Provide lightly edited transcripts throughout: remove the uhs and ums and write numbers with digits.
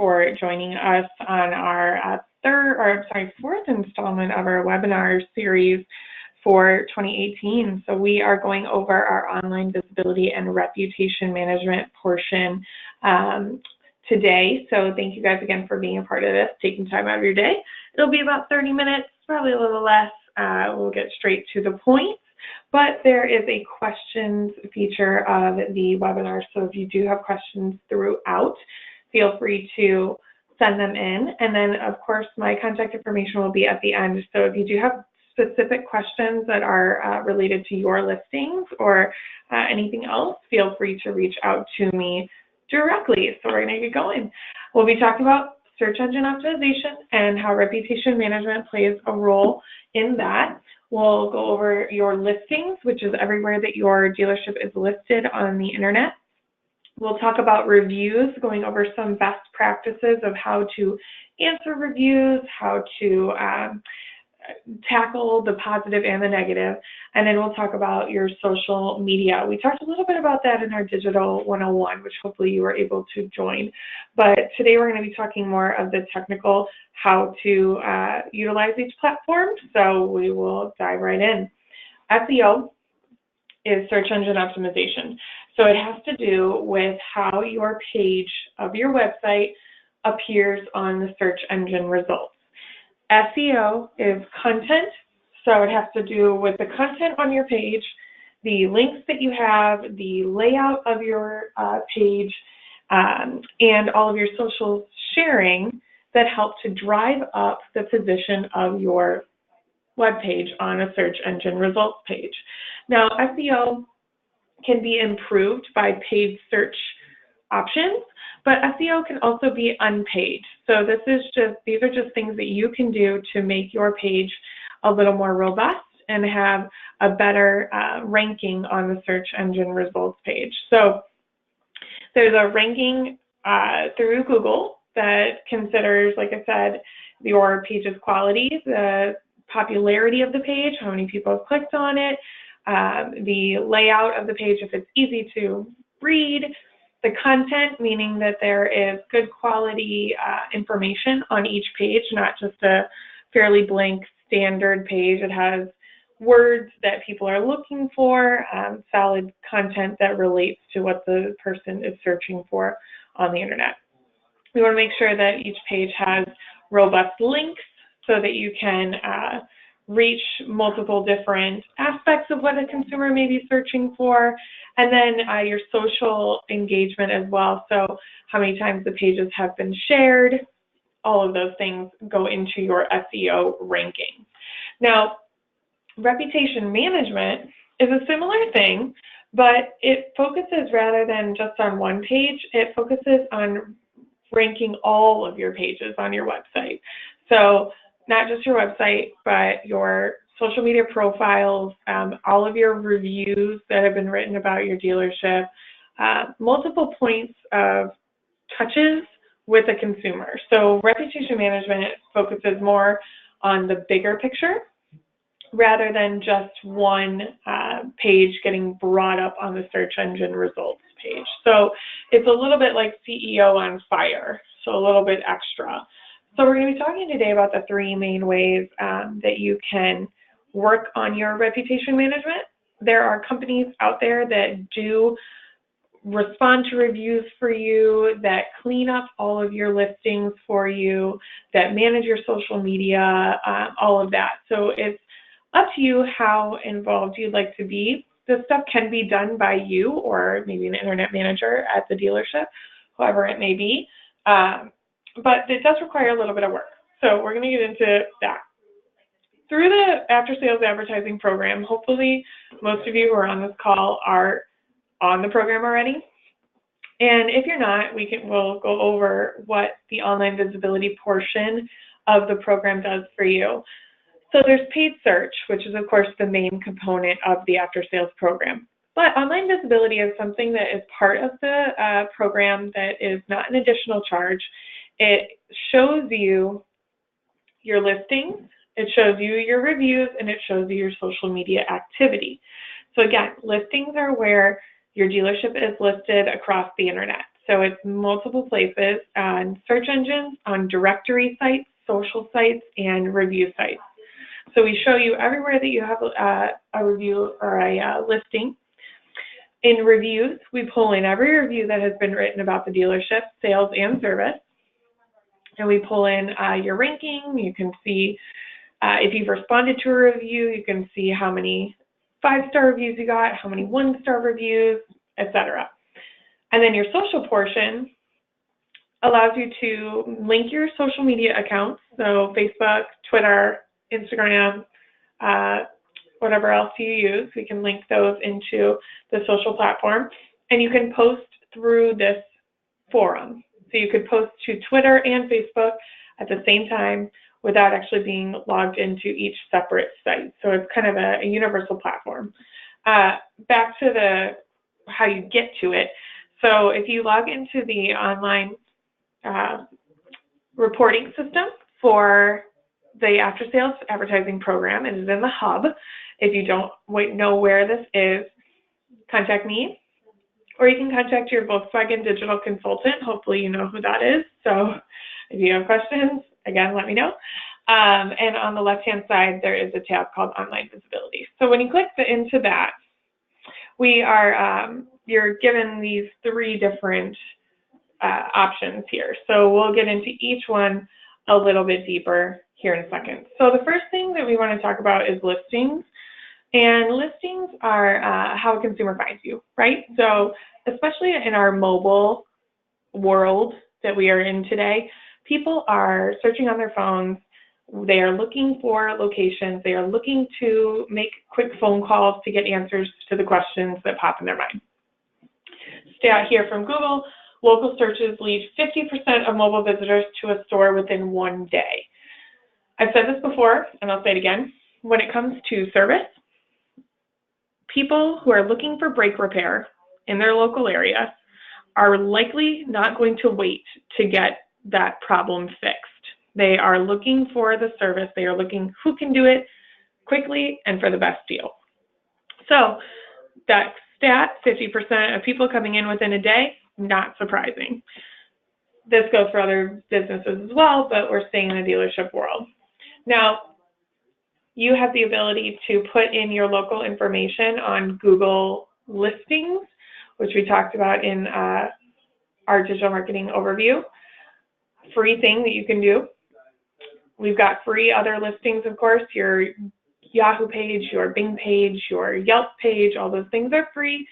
for joining us on our fourth installment of our webinar series for 2018. So we are going over our online visibility and reputation management portion today. So thank you guys again for being a part of this, taking time out of your day. It'll be about 30 minutes, probably a little less. We'll get straight to the point. But there is a questions feature of the webinar, so if you do have questions throughout, feel free to send them in. And then, of course, my contact information will be at the end. So if you do have specific questions that are related to your listings or anything else, feel free to reach out to me directly. So we're going to get going. We'll be talking about search engine optimization and how reputation management plays a role in that. We'll go over your listings, which is everywhere that your dealership is listed on the internet. We'll talk about reviews, going over some best practices of how to answer reviews, how to tackle the positive and the negative, and then we'll talk about your social media. We talked a little bit about that in our Digital 101, which hopefully you were able to join. But today we're going to be talking more of the technical how to utilize each platform, so we will dive right in. SEO is search engine optimization. So it has to do with how your page of your website appears on the search engine results. SEO is content, so it has to do with the content on your page, the links that you have, the layout of your page, and all of your social sharing that help to drive up the position of your web page on a search engine results page. Now, SEO can be improved by paid search options, but SEO can also be unpaid. So these are just things that you can do to make your page a little more robust and have a better ranking on the search engine results page. So there's a ranking through Google that considers, like I said, your page's quality, the popularity of the page, how many people have clicked on it, the layout of the page, if it's easy to read, the content, meaning that there is good quality information on each page, not just a fairly blank standard page. It has words that people are looking for, solid content that relates to what the person is searching for on the internet. We want to make sure that each page has robust links so that you can reach multiple different aspects of what a consumer may be searching for, and then your social engagement as well. So how many times the pages have been shared, all of those things go into your SEO ranking. Now, reputation management is a similar thing, but it focuses, rather than just on one page, it focuses on ranking all of your pages on your website. So not just your website, but your social media profiles, all of your reviews that have been written about your dealership, multiple points of touches with a consumer. So reputation management focuses more on the bigger picture rather than just one page getting brought up on the search engine results page. So it's a little bit like CEO on fire, so a little bit extra. So we're going to be talking today about the three main ways that you can work on your reputation management. There are companies out there that do respond to reviews for you, that clean up all of your listings for you, that manage your social media, all of that. So it's up to you how involved you'd like to be. This stuff can be done by you or maybe an internet manager at the dealership, whoever it may be. But it does require a little bit of work. So we're going to get into that. Through the after-sales advertising program, hopefully most of you who are on this call are on the program already. And if you're not, we'll go over what the online visibility portion of the program does for you. So there's paid search, which is, of course, the main component of the after-sales program. But online visibility is something that is part of the program that is not an additional charge. It shows you your listings, it shows you your reviews, and it shows you your social media activity. So again, listings are where your dealership is listed across the internet. So it's multiple places on search engines, on directory sites, social sites, and review sites. So we show you everywhere that you have a review or a listing. In reviews, we pull in every review that has been written about the dealership, sales, and service. And we pull in your ranking. You can see if you've responded to a review, you can see how many 5-star reviews you got, how many 1-star reviews, etc. And then your social portion allows you to link your social media accounts, so Facebook, Twitter, Instagram, whatever else you use. We can link those into the social platform, and you can post through this forum. So you could post to Twitter and Facebook at the same time without actually being logged into each separate site. So it's kind of a universal platform. Back to how you get to it. So if you log into the online reporting system for the after sales advertising program, it is in the hub. If you don't know where this is, contact me, or you can contact your Volkswagen digital consultant. Hopefully you know who that is. So if you have questions, again, let me know. And on the left-hand side, there is a tab called Online Visibility. So when you click into that, you're given these 3 different options here. So we'll get into each one a little bit deeper here in a second. So the first thing that we want to talk about is listings. And listings are how a consumer finds you, right? So especially in our mobile world that we are in today, people are searching on their phones. They are looking for locations. They are looking to make quick phone calls to get answers to the questions that pop in their mind. Stat here from Google, local searches lead 50% of mobile visitors to a store within 1 day. I've said this before, and I'll say it again. When it comes to service, people who are looking for brake repair in their local area are likely not going to wait to get that problem fixed. They are looking for the service. They are looking who can do it quickly and for the best deal. So that stat, 50% of people coming in within a day, not surprising. This goes for other businesses as well, but we're staying in the dealership world. Now, you have the ability to put in your local information on Google listings, which we talked about in our digital marketing overview. Free thing that you can do. We've got free other listings, of course, your Yahoo page, your Bing page, your Yelp page, all those things are free.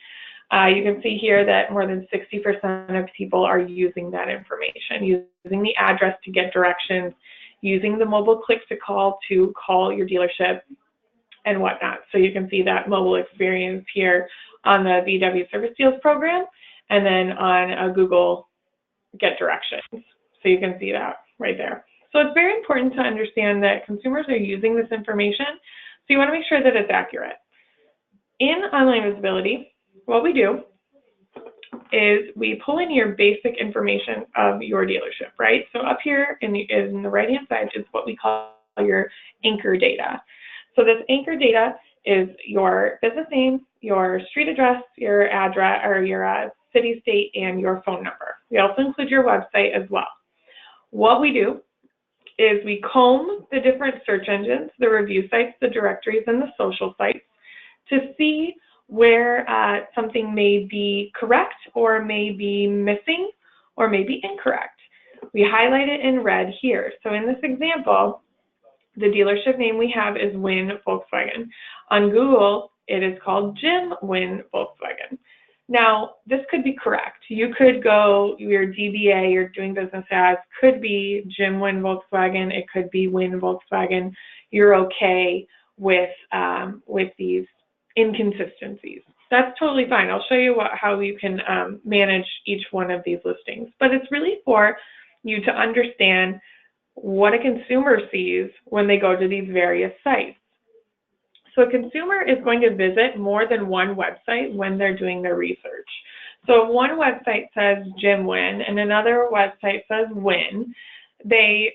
You can see here that more than 60% of people are using that information, using the address to get directions, using the mobile click-to-call to call your dealership and whatnot. So you can see that mobile experience here on the VW Service Deals program, and then on Google Get Directions. So you can see that right there. So it's very important to understand that consumers are using this information, so you want to make sure that it's accurate. In online visibility, what we do is we pull in your basic information of your dealership, right? So up here in the right-hand side is what we call your anchor data. So this anchor data is your business name, your street address, your address, or your city, state, and your phone number. We also include your website as well. What we do is we comb the different search engines, the review sites, the directories, and the social sites to see where something may be correct or may be missing or may be incorrect. We highlight it in red here. So in this example, the dealership name we have is Win Volkswagen. On Google, it is called Jim Win Volkswagen. Now, this could be correct. You could go, your DBA you're doing business as could be Jim Win Volkswagen. It could be Win Volkswagen. You're okay with these inconsistencies. That's totally fine. I'll show you how you can manage each one of these listings. But it's really for you to understand what a consumer sees when they go to these various sites. So a consumer is going to visit more than one website when they're doing their research. So if one website says Jim Win and another website says Win, they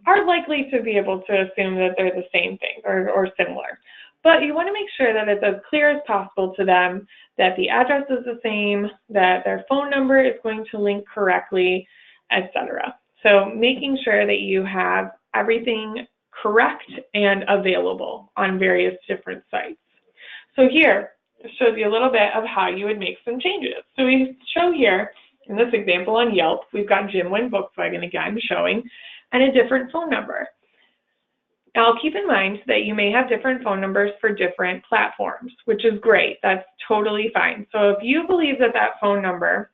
are likely to be able to assume that they're the same thing or similar. But you want to make sure that it's as clear as possible to them, that the address is the same, that their phone number is going to link correctly, etc. So making sure that you have everything correct and available on various different sites. So here, it shows you a little bit of how you would make some changes. So we show here, in this example on Yelp, we've got Jim Wynn Volkswagen again showing, and a different phone number. Now, keep in mind that you may have different phone numbers for different platforms, which is great. That's totally fine. So if you believe that that phone number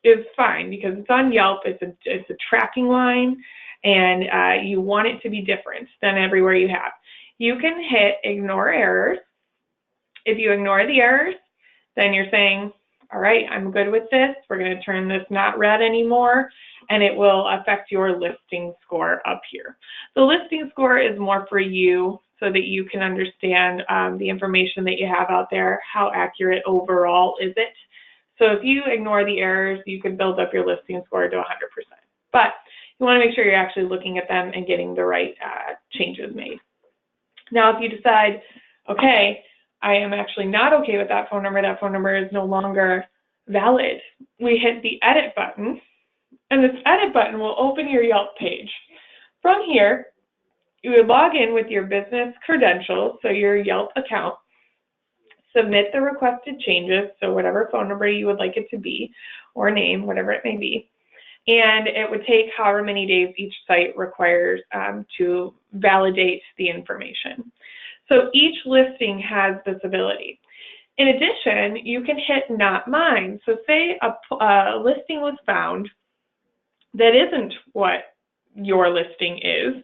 is fine because it's on Yelp, it's a tracking line, and you want it to be different than everywhere you have, you can hit ignore errors. If you ignore the errors, then you're saying, all right, I'm good with this. We're going to turn this not red anymore, and it will affect your listing score up here. The listing score is more for you so that you can understand the information that you have out there, how accurate overall is it. So if you ignore the errors, you can build up your listing score to 100%. But you want to make sure you're actually looking at them and getting the right changes made. Now, if you decide, okay, I am actually not okay with that phone number is no longer valid, we hit the edit button, and this edit button will open your Yelp page. From here, you would log in with your business credentials, so your Yelp account, submit the requested changes, so whatever phone number you would like it to be, or name, whatever it may be, and it would take however many days each site requires to validate the information. So each listing has this ability. In addition, you can hit not mine. So say a listing was found that isn't what your listing is.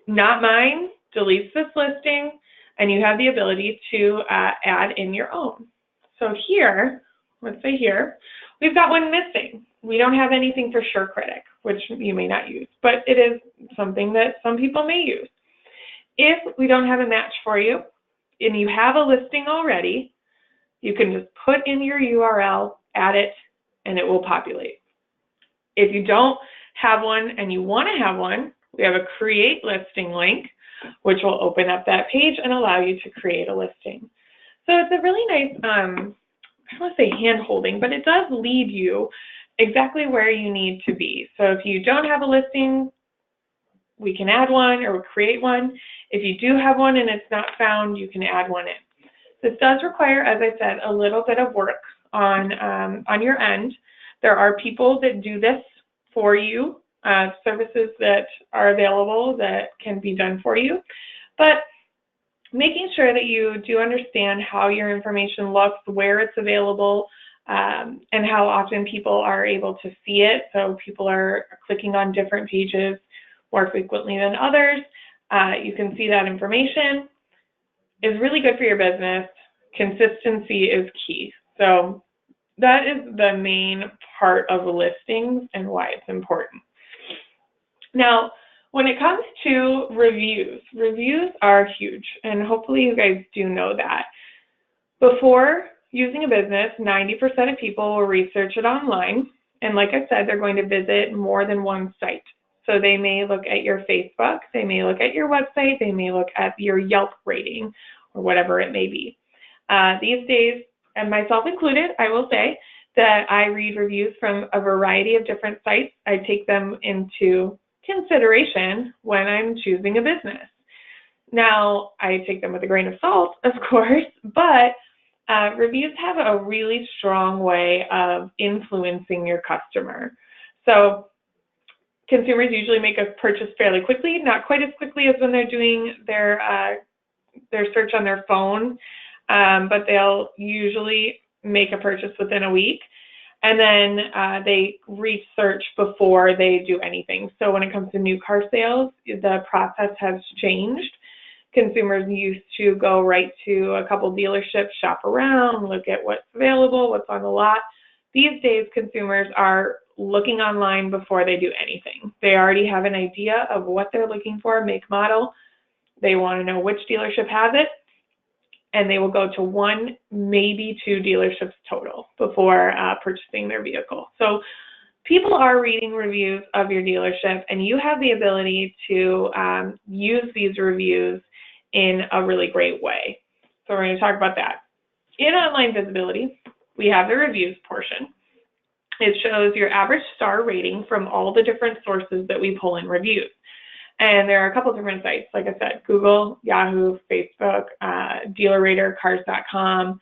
Not mine deletes this listing, and you have the ability to add in your own. So here, let's say here, we've got one missing. We don't have anything for SureCritic, which you may not use, but it is something that some people may use. If we don't have a match for you and you have a listing already, you can just put in your URL, add it, and it will populate. If you don't have one and you want to have one, we have a create listing link, which will open up that page and allow you to create a listing. So it's a really nice, I don't want to say hand-holding, but it does lead you exactly where you need to be. So if you don't have a listing, we can add one or create one. If you do have one and it's not found, you can add one in. This does require, as I said, a little bit of work on your end. There are people that do this for you, services that are available that can be done for you. But making sure that you do understand how your information looks, where it's available, and how often people are able to see it. So people are clicking on different pages more frequently than others. You can see that information is really good for your business. Consistency is key. So that is the main part of listings and why it's important. Now, when it comes to reviews, reviews are huge, and hopefully you guys do know that. Before using a business, 90% of people will research it online, and like I said, they're going to visit more than one site. So they may look at your Facebook, they may look at your website, they may look at your Yelp rating, or whatever it may be. These days, and myself included, I will say that I read reviews from a variety of different sites. I take them into consideration when I'm choosing a business. Now, I take them with a grain of salt, of course, but reviews have a really strong way of influencing your customer. So consumers usually make a purchase fairly quickly, not quite as quickly as when they're doing their search on their phone, but they'll usually make a purchase within a week. And then they research before they do anything. So when it comes to new car sales, the process has changed. Consumers used to go right to a couple dealerships, shop around, look at what's available, what's on the lot. These days, consumers are looking online before they do anything. They already have an idea of what they're looking for, make, model. They want to know which dealership has it, and they will go to one, maybe two dealerships total before purchasing their vehicle. So people are reading reviews of your dealership, and you have the ability to use these reviews in a really great way. So we're going to talk about that. In online visibility, we have the reviews portion. It shows your average star rating from all the different sources that we pull in reviews. And there are a couple different sites, like I said, Google, Yahoo, Facebook, DealerRater, Cars.com,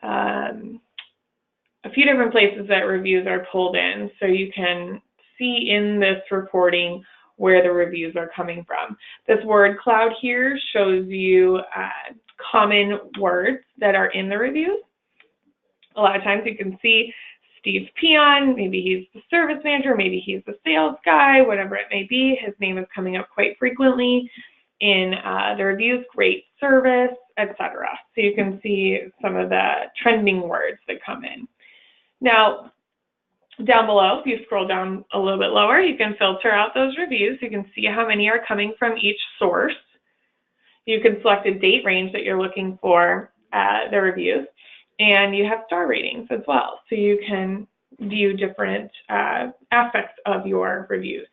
a few different places that reviews are pulled in, so you can see in this reporting where the reviews are coming from. This word cloud here shows you common words that are in the reviews. A lot of times you can see Steve Peon, maybe he's the service manager, maybe he's the sales guy, whatever it may be. His name is coming up quite frequently in the reviews, great service, etc. So you can see some of the trending words that come in. Now, down below, if you scroll down a little bit lower, you can filter out those reviews. You can see how many are coming from each source. You can select a date range that you're looking for the reviews. And you have star ratings as well, so you can view different aspects of your reviews.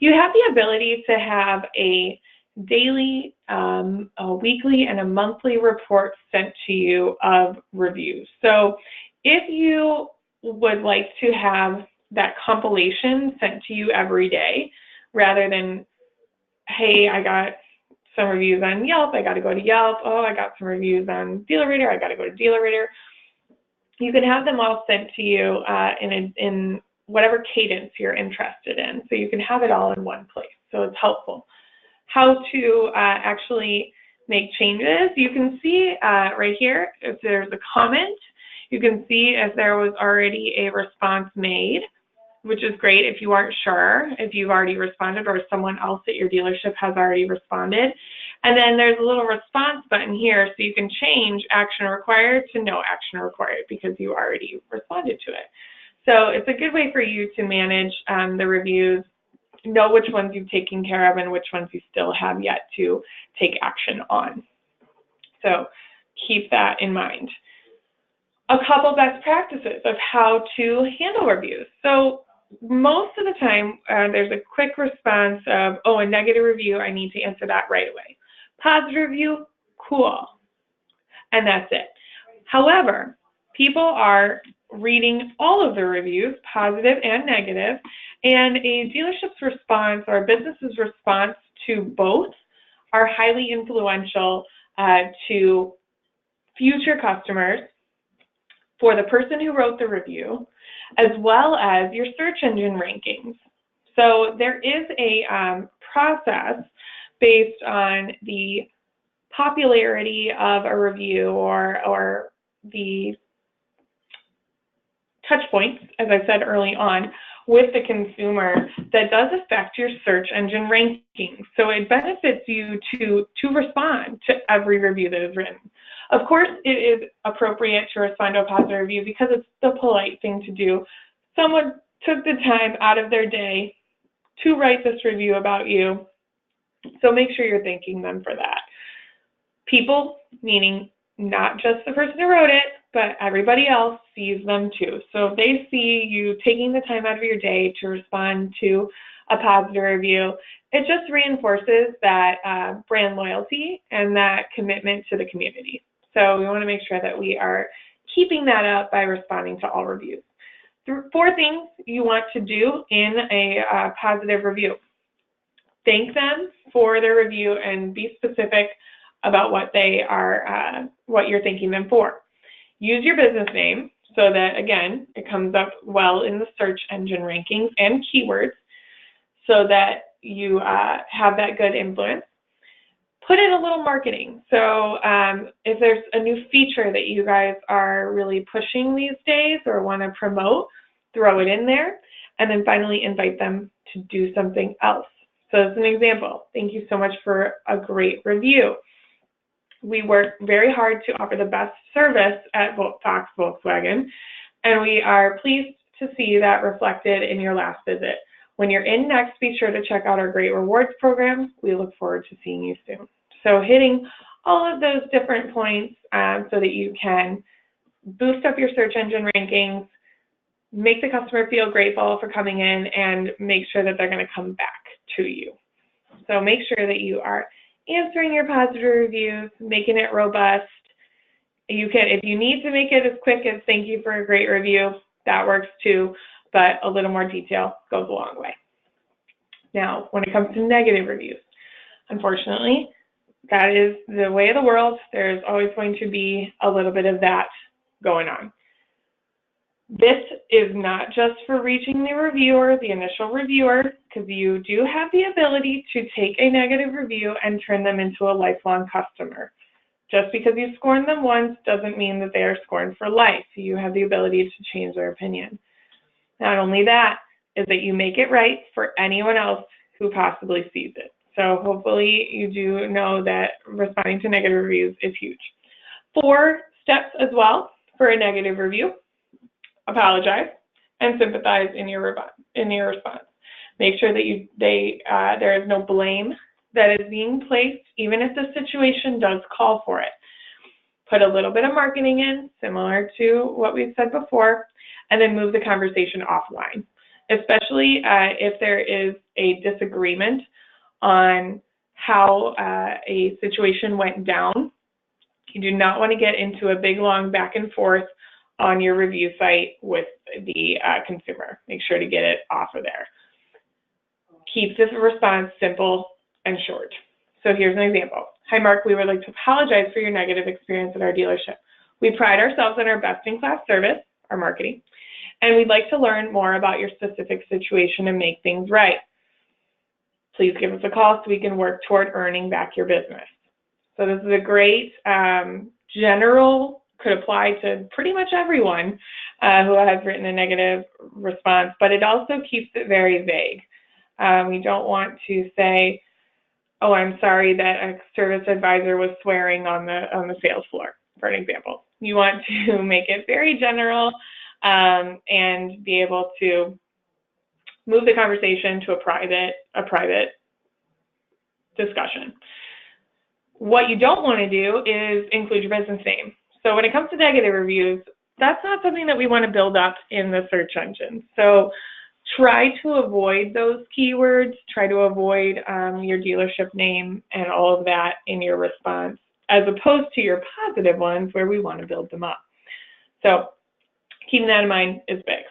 You have the ability to have a daily, a weekly, and a monthly report sent to you of reviews. So if you would like to have that compilation sent to you every day, rather than, hey, I got some reviews on Yelp, I got to go to Yelp. Oh, I got some reviews on DealerRater, I got to go to DealerRater. You can have them all sent to you in whatever cadence you're interested in. So you can have it all in one place. So it's helpful. How to actually make changes, you can see right here, if there's a comment, you can see if there was already a response made, which is great if you aren't sure if you've already responded or someone else at your dealership has already responded. And then there's a little response button here, so you can change action required to no action required because you already responded to it. So it's a good way for you to manage the reviews, know which ones you've taken care of and which ones you still have yet to take action on. So keep that in mind. A couple best practices of how to handle reviews. So most of the time, there's a quick response of, oh, a negative review, I need to answer that right away. Positive review, cool. And that's it. However, people are reading all of the reviews, positive and negative, and a dealership's response or a business's response to both are highly influential to future customers, for the person who wrote the review, as well as your search engine rankings. So there is a process based on the popularity of a review or the touch points, as I said early on, with the consumer that does affect your search engine rankings. So it benefits you to respond to every review that is written. Of course, it is appropriate to respond to a positive review because it's the polite thing to do. Someone took the time out of their day to write this review about you, so make sure you're thanking them for that. People, meaning not just the person who wrote it, but everybody else sees them too. So if they see you taking the time out of your day to respond to a positive review, it just reinforces that brand loyalty and that commitment to the community. So we want to make sure that we are keeping that up by responding to all reviews. 4 things you want to do in a positive review. Thank them for their review and be specific about what they are, what you're thanking them for. Use your business name so that, again, it comes up well in the search engine rankings and keywords so that you have that good influence. Put in a little marketing. So if there's a new feature that you guys are really pushing these days or want to promote, throw it in there. And then finally invite them to do something else. So as an example, thank you so much for a great review. We work very hard to offer the best service at Fox Volkswagen, and we are pleased to see that reflected in your last visit. When you're in next, be sure to check out our great rewards program. We look forward to seeing you soon. So hitting all of those different points so that you can boost up your search engine rankings, make the customer feel grateful for coming in, and make sure that they're going to come back to you. So make sure that you are answering your positive reviews, making it robust, You can, if you need to make it as quick as thank you for a great review, that works too, but a little more detail goes a long way. Now, when it comes to negative reviews, unfortunately, that is the way of the world. There's always going to be a little bit of that going on. This is not just for reaching the reviewer, the initial reviewer, because you do have the ability to take a negative review and turn them into a lifelong customer. Just because you scorn them once doesn't mean that they are scorned for life. You have the ability to change their opinion. Not only that, is that you make it right for anyone else who possibly sees it. So hopefully you do know that responding to negative reviews is huge. 4 steps as well for a negative review: apologize and sympathize in your response. Make sure that there is no blame that is being placed, even if the situation does call for it. Put a little bit of marketing in, similar to what we've said before, and then move the conversation offline, especially if there is a disagreement on how a situation went down. You do not want to get into a big, long back and forth on your review site with the consumer. Make sure to get it off of there. Keep this response simple and short. So here's an example. Hi, Mark. We would like to apologize for your negative experience at our dealership. We pride ourselves on our best-in-class service, our marketing, and we'd like to learn more about your specific situation and make things right. Please give us a call so we can work toward earning back your business. So this is a great general, could apply to pretty much everyone who has written a negative response, but it also keeps it very vague. We don't want to say, oh, I'm sorry that a service advisor was swearing on the sales floor, for an example. You want to make it very general and be able to move the conversation to a private discussion. What you don't want to do is include your business name. So when it comes to negative reviews, that's not something that we want to build up in the search engine. So try to avoid those keywords. Try to avoid your dealership name and all of that in your response, as opposed to your positive ones where we want to build them up. So keeping that in mind is big.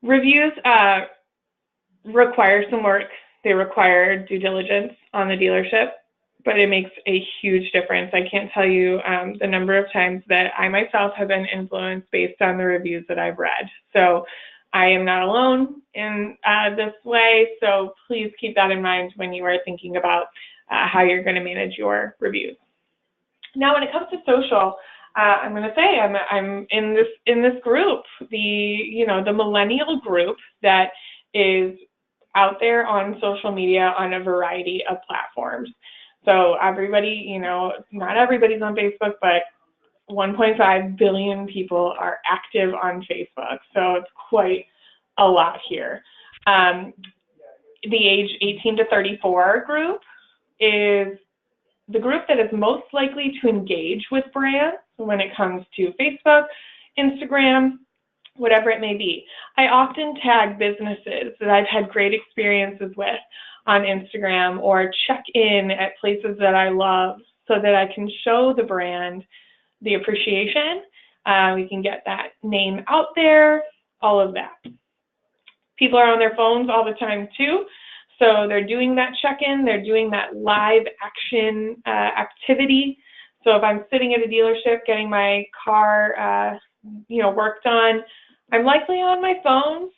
Reviews require some work. They require due diligence on the dealership, but it makes a huge difference. I can't tell you the number of times that I myself have been influenced based on the reviews that I've read. So I am not alone in this way, so please keep that in mind when you are thinking about how you're going to manage your reviews. Now, when it comes to social, I'm going to say I'm in this group, the millennial group that is out there on social media on a variety of platforms. So everybody, not everybody's on Facebook, but 1.5 billion people are active on Facebook. So it's quite a lot here. The age 18 to 34 group is the group that is most likely to engage with brands when it comes to Facebook, Instagram, whatever it may be. I often tag businesses that I've had great experiences with on Instagram, or check in at places that I love so that I can show the brand the appreciation. We can get that name out there, all of that. People are on their phones all the time too, so they're doing that check-in, they're doing that live action activity. So if I'm sitting at a dealership getting my car worked on, I'm likely on my phone,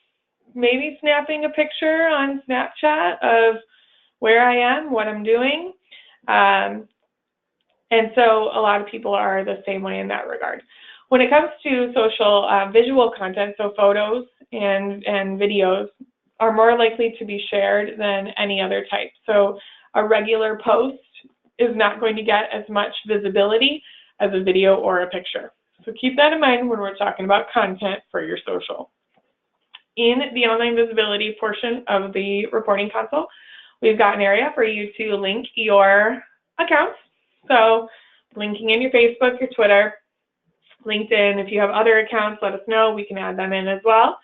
maybe snapping a picture on Snapchat of where I am, what I'm doing. And so a lot of people are the same way in that regard. When it comes to social visual content, so photos and videos are more likely to be shared than any other type. So a regular post is not going to get as much visibility as a video or a picture. So keep that in mind when we're talking about content for your social. In the online visibility portion of the reporting console, we've got an area for you to link your accounts. So linking in your Facebook, your Twitter, LinkedIn. If you have other accounts, let us know. We can add them in as well.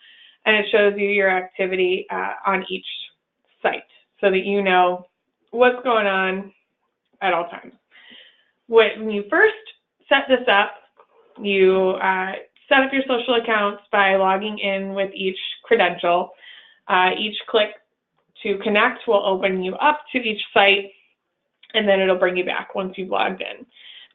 And it shows you your activity on each site so that you know what's going on at all times. when you first set this up, you set up your social accounts by logging in with each credential. Each click to connect will open you up to each site, and then it'll bring you back once you've logged in.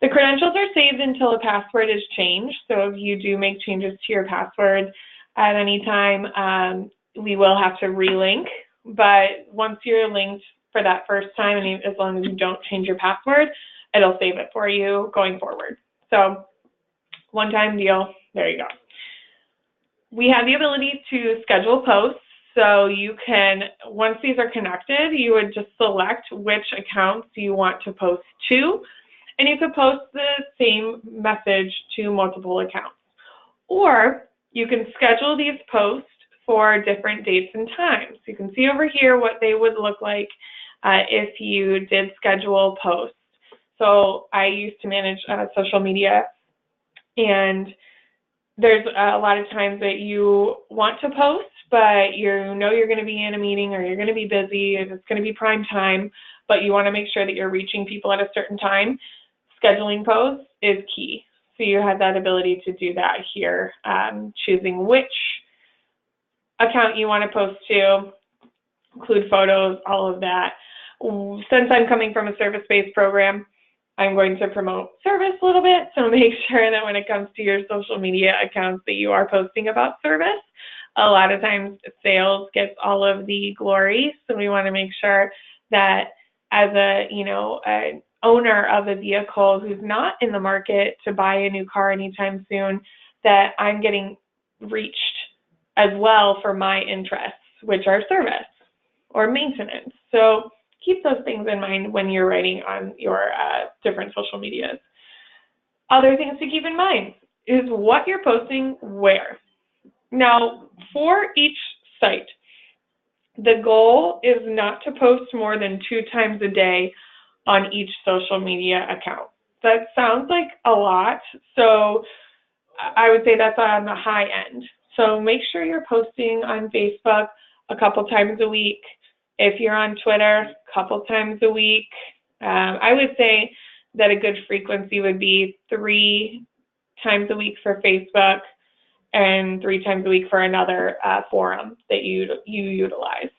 The credentials are saved until a password is changed, so if you do make changes to your password at any time, we will have to relink, but once you're linked for that first time, and as long as you don't change your password, it'll save it for you going forward. So one-time deal, there you go. We have the ability to schedule posts, so you can, once these are connected, you would just select which accounts you want to post to, and you could post the same message to multiple accounts. Or you can schedule these posts for different dates and times. You can see over here what they would look like if you did schedule posts. So I used to manage social media, and there's a lot of times that you want to post, but you know you're going to be in a meeting or you're going to be busy and it's going to be prime time, but you want to make sure that you're reaching people at a certain time. Scheduling posts is key. So you have that ability to do that here, choosing which account you want to post to, include photos, all of that. Since I'm coming from a service-based program, I'm going to promote service a little bit, so make sure that when it comes to your social media accounts that you are posting about service. A lot of times sales gets all of the glory, so we want to make sure that as an owner of a vehicle who's not in the market to buy a new car anytime soon, that I'm getting reached as well for my interests, which are service or maintenance. So keep those things in mind when you're writing on your different social medias. Other things to keep in mind is what you're posting where. Now, for each site, the goal is not to post more than 2 times a day on each social media account. That sounds like a lot, so I would say that's on the high end. So make sure you're posting on Facebook a couple times a week. If you're on Twitter, a couple times a week. I would say that a good frequency would be 3 times a week for Facebook and 3 times a week for another forum that you utilize.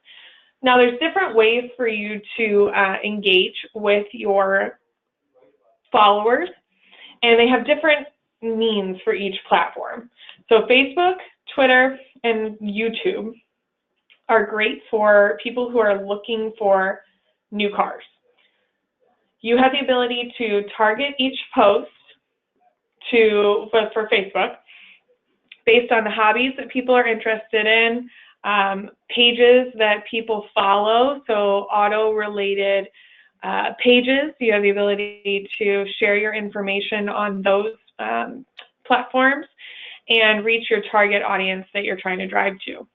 Now, there's different ways for you to engage with your followers, and they have different means for each platform. So Facebook, Twitter, and YouTube are great for people who are looking for new cars. You have the ability to target each post for Facebook based on the hobbies that people are interested in, pages that people follow, so auto-related pages. You have the ability to share your information on those platforms and reach your target audience that you're trying to drive to.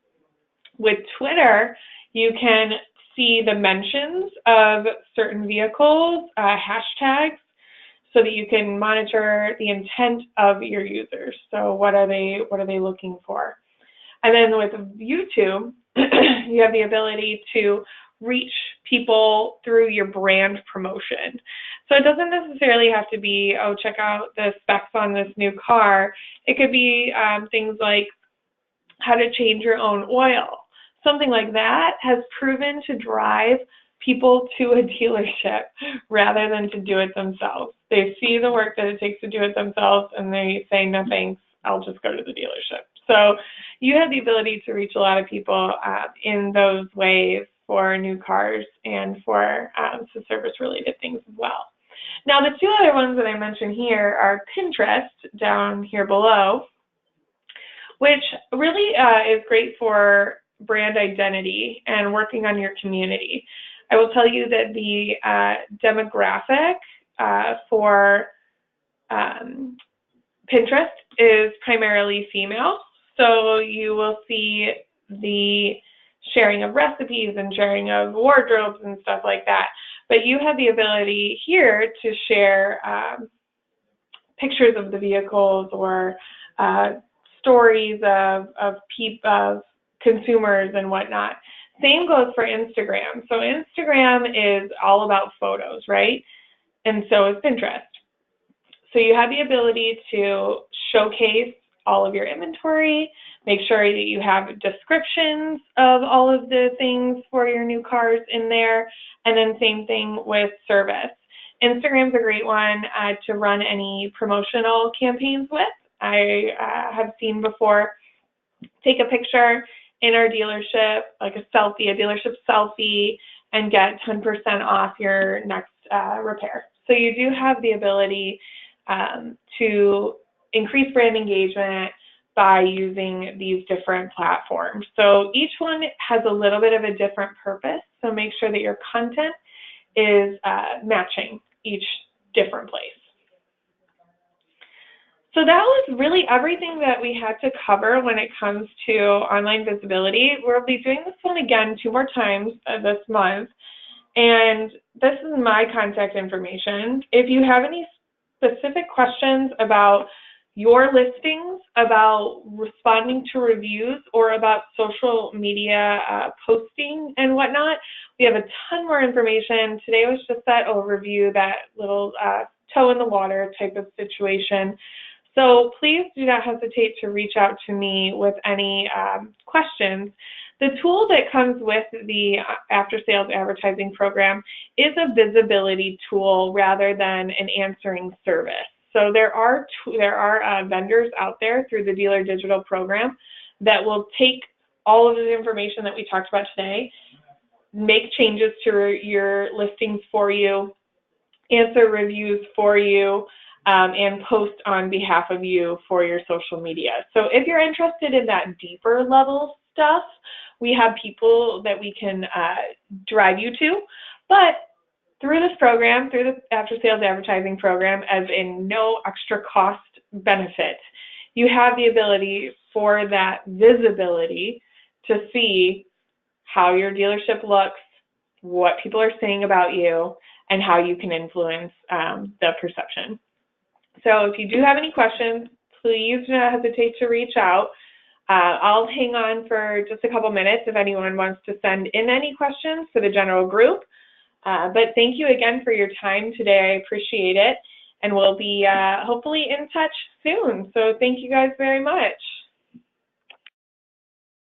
With Twitter, you can see the mentions of certain vehicles, hashtags, so that you can monitor the intent of your users. So what are they looking for? And then with YouTube, you have the ability to reach people through your brand promotion. So it doesn't necessarily have to be, oh, check out the specs on this new car. It could be things like how to change your own oil. Something like that has proven to drive people to a dealership rather than to do it themselves. They see the work that it takes to do it themselves and they say, no thanks, I'll just go to the dealership. So you have the ability to reach a lot of people in those ways for new cars and for some service-related things as well. Now, the 2 other ones that I mentioned here are Pinterest down here below, which really is great for brand identity and working on your community. I will tell you that the demographic for Pinterest is primarily female, so you will see the sharing of recipes and sharing of wardrobes and stuff like that. But you have the ability here to share pictures of the vehicles or stories of consumers and whatnot. Same goes for Instagram. So Instagram is all about photos, right? And so is Pinterest. So you have the ability to showcase all of your inventory, make sure that you have descriptions of all of the things for your new cars in there, and then same thing with service. Instagram's a great one to run any promotional campaigns with. I have seen before, take a picture in our dealership, like a selfie, a dealership selfie, and get 10% off your next repair. So you do have the ability to increase brand engagement by using these different platforms. So each one has a little bit of a different purpose, so make sure that your content is matching each different place. So that was really everything that we had to cover when it comes to online visibility. We'll be doing this one again 2 more times this month, and this is my contact information. If you have any specific questions about your listings, about responding to reviews, or about social media posting and whatnot, we have a ton more information. Today was just that overview, that little toe in the water type of situation. So please do not hesitate to reach out to me with any questions. The tool that comes with the after-sales advertising program is a visibility tool rather than an answering service. So there are vendors out there through the Dealer Digital program that will take all of the information that we talked about today, make changes to your listings for you, answer reviews for you, and post on behalf of you for your social media. So if you're interested in that deeper level stuff, we have people that we can drive you to. But through this program, through the After Sales Advertising program, as in no extra cost benefit, you have the ability for that visibility to see how your dealership looks, what people are saying about you, and how you can influence the perception. So if you do have any questions, please do not hesitate to reach out. I'll hang on for just a couple minutes if anyone wants to send in any questions for the general group. But thank you again for your time today. I appreciate it. And we'll be hopefully in touch soon. So thank you guys very much.